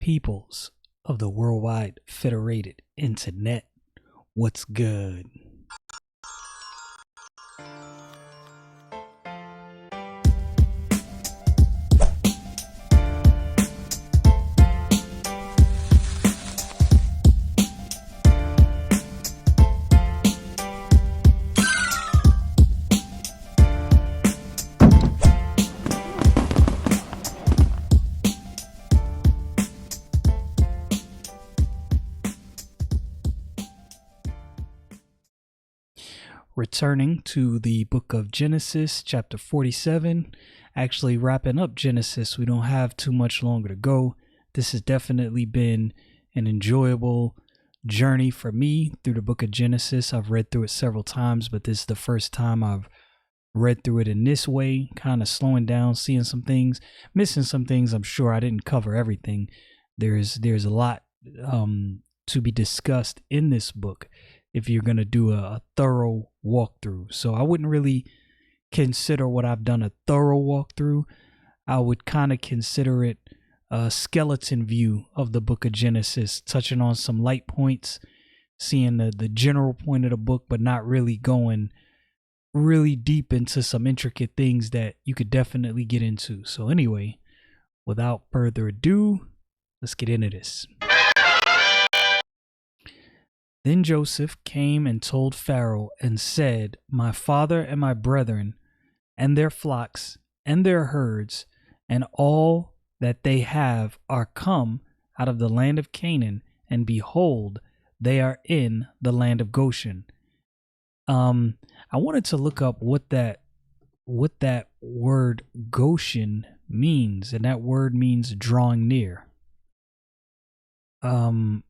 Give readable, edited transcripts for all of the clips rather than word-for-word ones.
Peoples of the worldwide federated internet. What's good? Returning to the book of Genesis, chapter 47. Actually, wrapping up Genesis, we don't have too much longer to go. This has definitely been an enjoyable journey for me through the book of Genesis. I've read through it several times, but this is the first time I've read through it in this way, kind of slowing down, seeing some things, missing some things. I'm sure I didn't cover everything. There's a lot to be discussed in this book if you're going to do a thorough walkthrough. So I wouldn't really consider what I've done a thorough walkthrough. I would kind of consider it a skeleton view of the book of Genesis, touching on some light points, seeing the general point of the book, but not really going really deep into some intricate things that you could definitely get into. So anyway, without further ado, let's get into this. Then Joseph came and told Pharaoh and said, My father and my brethren, and their flocks, and their herds, and all that they have are come out of the land of Canaan, and behold, they are in the land of Goshen. I wanted to look up what that word Goshen means, and that word means drawing near. And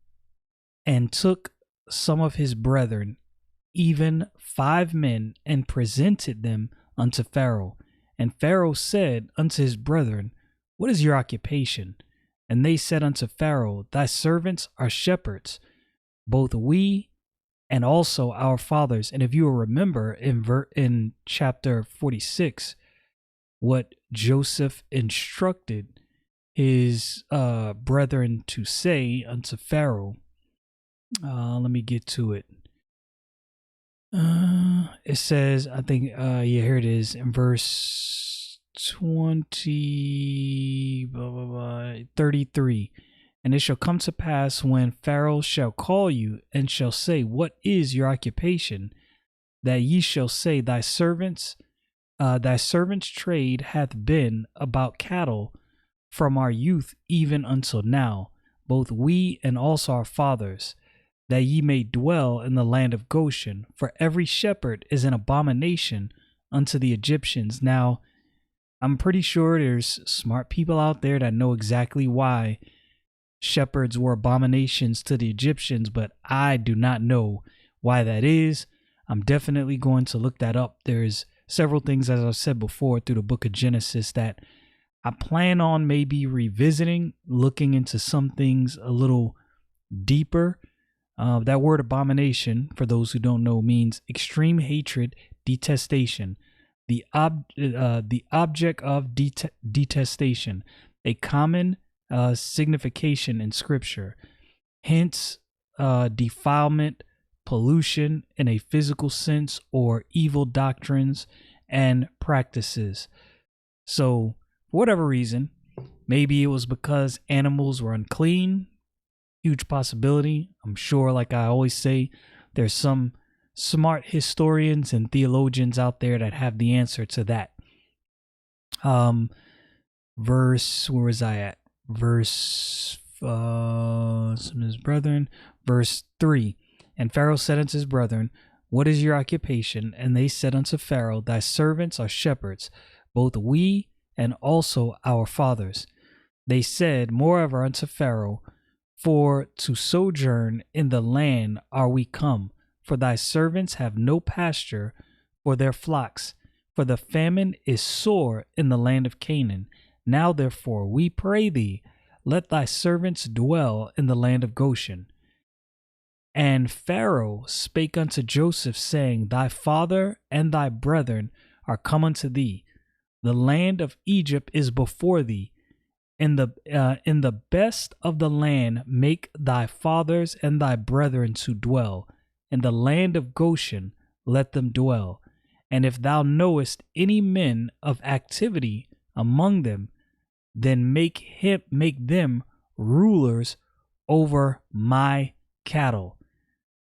took some of his brethren, even 5 men, and presented them unto Pharaoh. And Pharaoh said unto his brethren, What is your occupation? And they said unto Pharaoh, Thy servants are shepherds, both we and also our fathers. And if you will remember in chapter 46, what Joseph instructed his brethren to say unto Pharaoh. Let me get to it. It says, I think, here it is in verse 33. And it shall come to pass when Pharaoh shall call you and shall say, What is your occupation? That ye shall say, Thy servant's trade hath been about cattle from our youth even until now, both we and also our fathers, that ye may dwell in the land of Goshen, for every shepherd is an abomination unto the Egyptians. Now, I'm pretty sure there's smart people out there that know exactly why shepherds were abominations to the Egyptians, but I do not know why that is. I'm definitely going to look that up. There's several things, as I've said before, through the book of Genesis that I plan on maybe revisiting, looking into some things a little deeper. That word abomination, for those who don't know, means extreme hatred, detestation, the object of detestation, a common signification in Scripture. Hence, defilement, pollution in a physical sense, or evil doctrines and practices. So, for whatever reason, maybe it was because animals were unclean. Huge possibility. I'm sure, like I always say, there's some smart historians and theologians out there that have the answer to that. Verse, where was I at? Verse, some of his brethren, verse 3. And Pharaoh said unto his brethren, What is your occupation? And they said unto Pharaoh, Thy servants are shepherds, both we and also our fathers. They said, moreover, unto Pharaoh, For to sojourn in the land are we come, for thy servants have no pasture for their flocks, for the famine is sore in the land of Canaan. Now therefore, we pray thee, let thy servants dwell in the land of Goshen. And Pharaoh spake unto Joseph, saying, Thy father and thy brethren are come unto thee. The land of Egypt is before thee. in the best of the land make thy fathers and thy brethren to dwell. In the land of Goshen let them dwell. And if thou knowest any men of activity among them, then make them rulers over my cattle.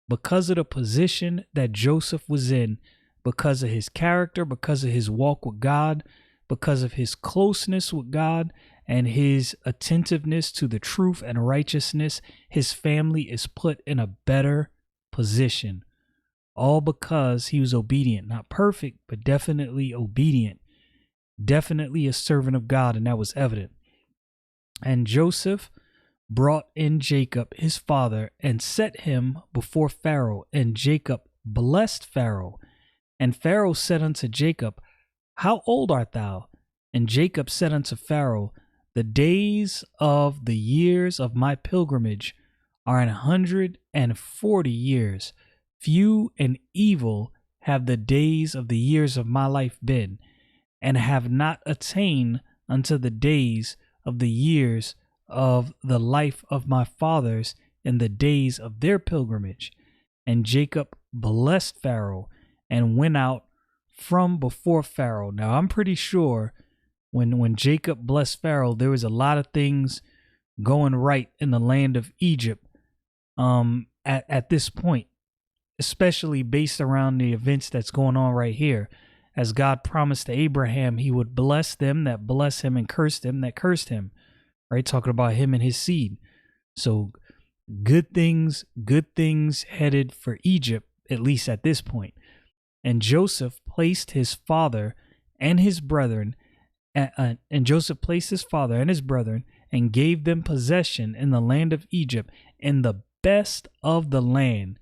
Because of the position that Joseph was in, because of his character, because of his walk with God, because of his closeness with God and his attentiveness to the truth and righteousness, his family is put in a better position. All because he was obedient, not perfect, but definitely obedient, definitely a servant of God, and that was evident. And Joseph brought in Jacob his father and set him before Pharaoh, and Jacob blessed Pharaoh. And Pharaoh said unto Jacob, How old art thou? And Jacob said unto Pharaoh, The days of the years of my pilgrimage are 140 years. Few and evil have the days of the years of my life been, and have not attained unto the days of the years of the life of my fathers in the days of their pilgrimage. And Jacob blessed Pharaoh and went out from before Pharaoh. Now, I'm pretty sure when Jacob blessed Pharaoh, there was a lot of things going right in the land of Egypt at this point, especially based around the events that's going on right here. As God promised to Abraham, he would bless them that bless him and curse them that cursed him, right? Talking about him and his seed. So good things headed for Egypt, at least at this point. And Joseph placed his father and his brethren, and gave them possession in the land of Egypt, in the best of the land,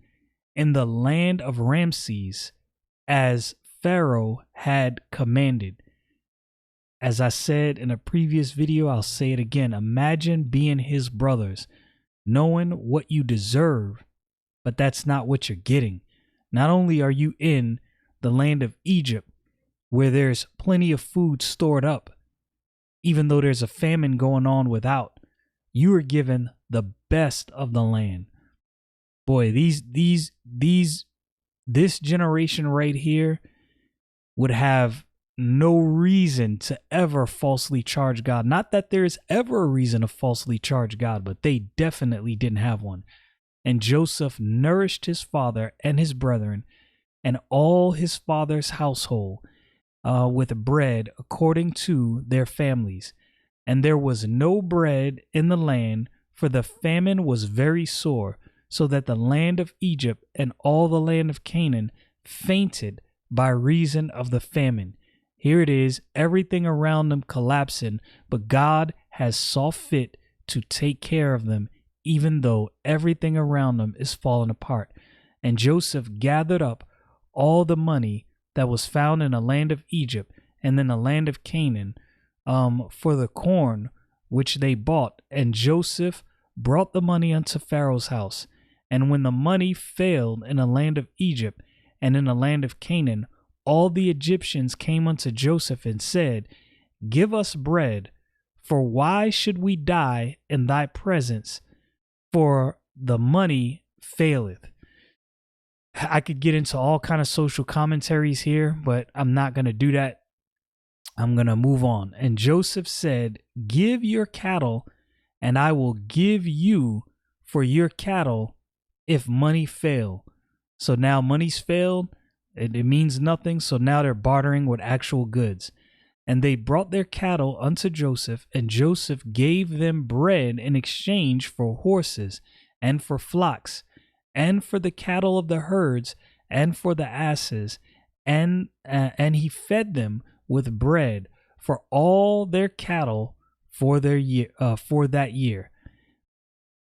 in the land of Ramses, as Pharaoh had commanded. As I said in a previous video, I'll say it again. Imagine being his brothers, knowing what you deserve, but that's not what you're getting. Not only are you in the land of Egypt, where there's plenty of food stored up, even though there's a famine going on without, you are given the best of the land. Boy, this generation right here would have no reason to ever falsely charge God. Not that there is ever a reason to falsely charge God, but they definitely didn't have one. And Joseph nourished his father and his brethren and all his father's household with bread according to their families. And there was no bread in the land, for the famine was very sore, so that the land of Egypt and all the land of Canaan fainted by reason of the famine. Here it is, everything around them collapsing, but God has saw fit to take care of them, even though everything around them is falling apart. And Joseph gathered up all the money that was found in the land of Egypt and in the land of Canaan for the corn which they bought. And Joseph brought the money unto Pharaoh's house. And when the money failed in the land of Egypt and in the land of Canaan, all the Egyptians came unto Joseph and said, Give us bread, for why should we die in thy presence? For the money faileth. I could get into all kind of social commentaries here, but I'm not going to do that. I'm going to move on. And Joseph said, Give your cattle, and I will give you for your cattle if money fail. So now money's failed. It means nothing. So now they're bartering with actual goods. And they brought their cattle unto Joseph, and Joseph gave them bread in exchange for horses and for flocks, and for the cattle of the herds, and for the asses, and he fed them with bread for all their cattle for their year, for that year.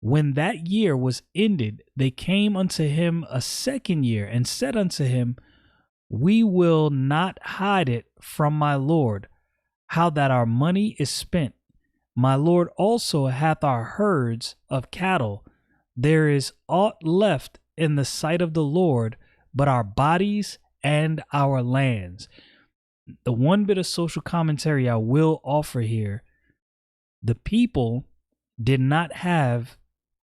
When that year was ended, they came unto him a second year, and said unto him, We will not hide it from my lord, how that our money is spent. My lord also hath our herds of cattle. There is aught left in the sight of the Lord but our bodies and our lands. The one bit of social commentary I will offer here, The people did not have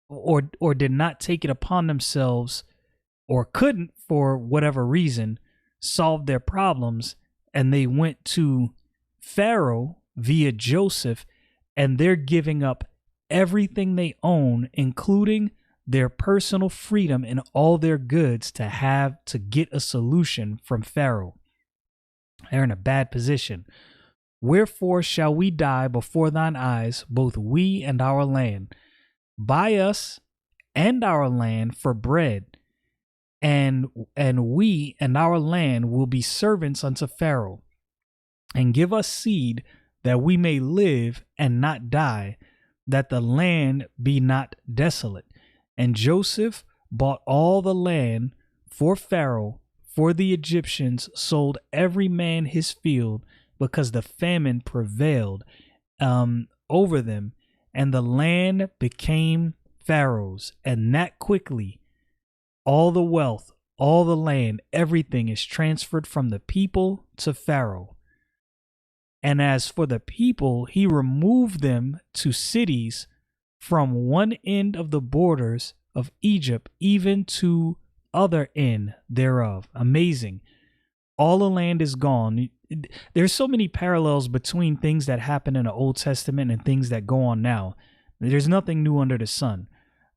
or did not take it upon themselves or couldn't, for whatever reason, solve their problems, and they went to Pharaoh via Joseph, and they're giving up everything they own, including their personal freedom and all their goods, to get a solution from Pharaoh. They're in a bad position. Wherefore shall we die before thine eyes, both we and our land? Buy us and our land for bread, and we and our land will be servants unto Pharaoh, and give us seed that we may live and not die, that the land be not desolate. And Joseph bought all the land for Pharaoh, for the Egyptians sold every man his field, because the famine prevailed over them, and the land became Pharaoh's, and that quickly. All the wealth, all the land, everything is transferred from the people to Pharaoh. And as for the people, he removed them to cities from one end of the borders of Egypt, even to other end thereof. Amazing. All the land is gone. There's so many parallels between things that happen in the Old Testament and things that go on now. There's nothing new under the sun,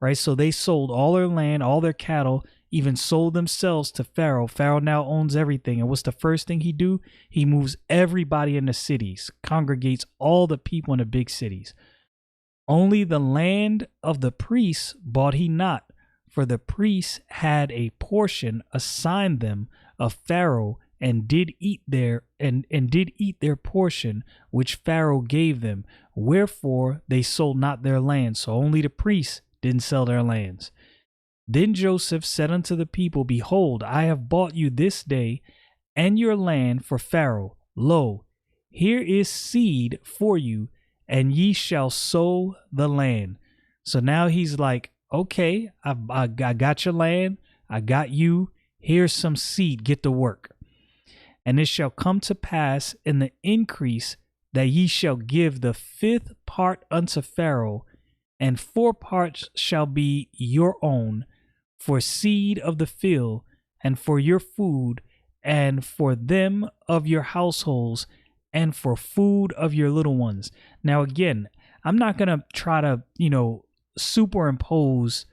right? So they sold all their land, all their cattle, even sold themselves to Pharaoh. Pharaoh now owns everything. And what's the first thing he do? He moves everybody in the cities, congregates all the people in the big cities. Only the land of the priests bought he not, for the priests had a portion assigned them of Pharaoh, and did eat their portion which Pharaoh gave them. Wherefore they sold not their land. So only the priests didn't sell their lands. Then Joseph said unto the people, Behold, I have bought you this day and your land for Pharaoh. Lo, here is seed for you, and ye shall sow the land. So now he's like, okay, I got your land. I got you. Here's some seed. Get to work. And it shall come to pass in the increase that ye shall give the 5th part unto Pharaoh, and 4 parts shall be your own, for seed of the field, and for your food, and for them of your households, and for food of your little ones. Now, again, I'm not going to try to, superimpose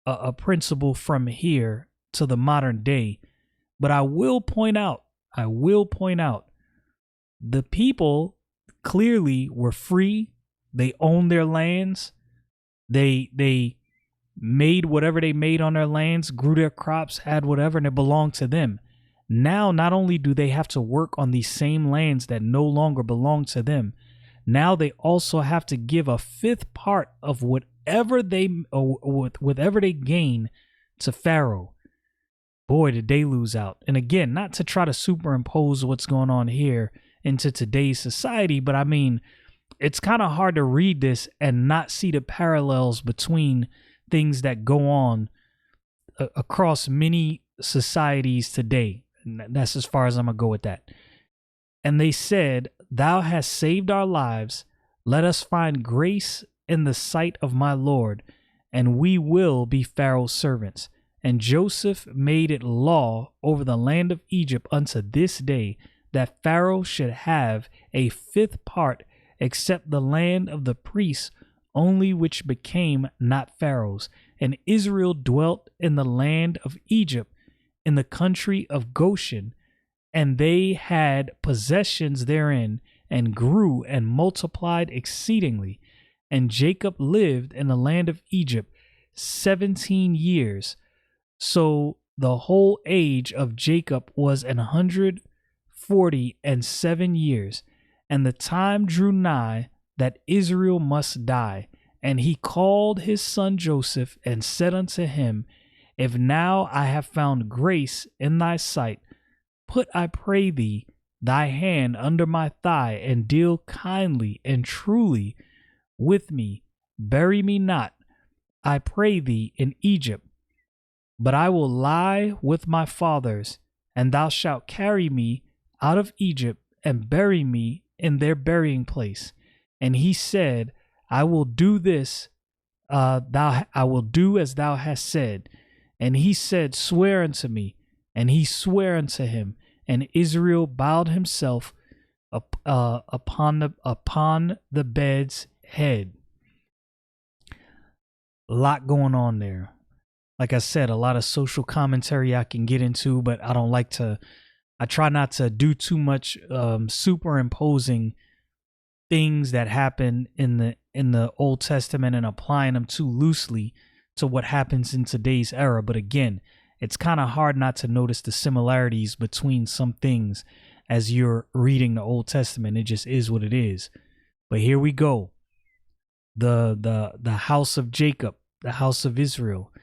a principle from here to the modern day, but I will point out, the people clearly were free. They owned their lands. They made whatever they made on their lands, grew their crops, had whatever, and it belonged to them. Now, not only do they have to work on these same lands that no longer belong to them, now they also have to give a 5th part of whatever they gain to Pharaoh. Boy, did they lose out. And again, not to try to superimpose what's going on here into today's society, but I mean, it's kind of hard to read this and not see the parallels between things that go on across many societies today. And that's as far as I'm going to go with that. And they said, Thou hast saved our lives. Let us find grace in the sight of my Lord, and we will be Pharaoh's servants. And Joseph made it law over the land of Egypt unto this day, that Pharaoh should have a 5th part, except the land of the priests only, which became not Pharaoh's. And Israel dwelt in the land of Egypt, in the country of Goshen, and they had possessions therein, and grew and multiplied exceedingly. And Jacob lived in the land of Egypt 17 years. So the whole age of Jacob was 147 years. And the time drew nigh that Israel must die. And he called his son Joseph, and said unto him, If now I have found grace in thy sight, put, I pray thee, thy hand under my thigh, and deal kindly and truly with me. Bury me not, I pray thee, in Egypt, but I will lie with my fathers, and thou shalt carry me out of Egypt, and bury me in their burying place. And he said, I will do this, I will do as thou hast said. And he said, swear unto me. And he sware unto him. And Israel bowed himself upon the bed's head. A lot going on there. Like I said, a lot of social commentary I can get into, but I try not to do too much superimposing things that happen in the Old Testament and applying them too loosely to what happens in today's era. But again, it's kind of hard not to notice the similarities between some things as you're reading the Old Testament. It just is what it is. But here we go. The house of Jacob, the house of Israel,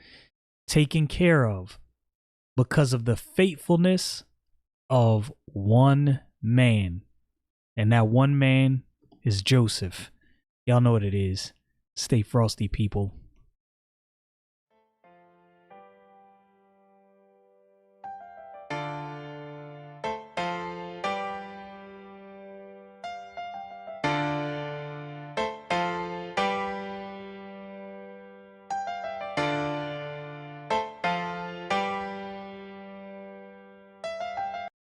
taken care of because of the faithfulness of one man. And that one man is Joseph. Y'all know what it is. Stay frosty, people.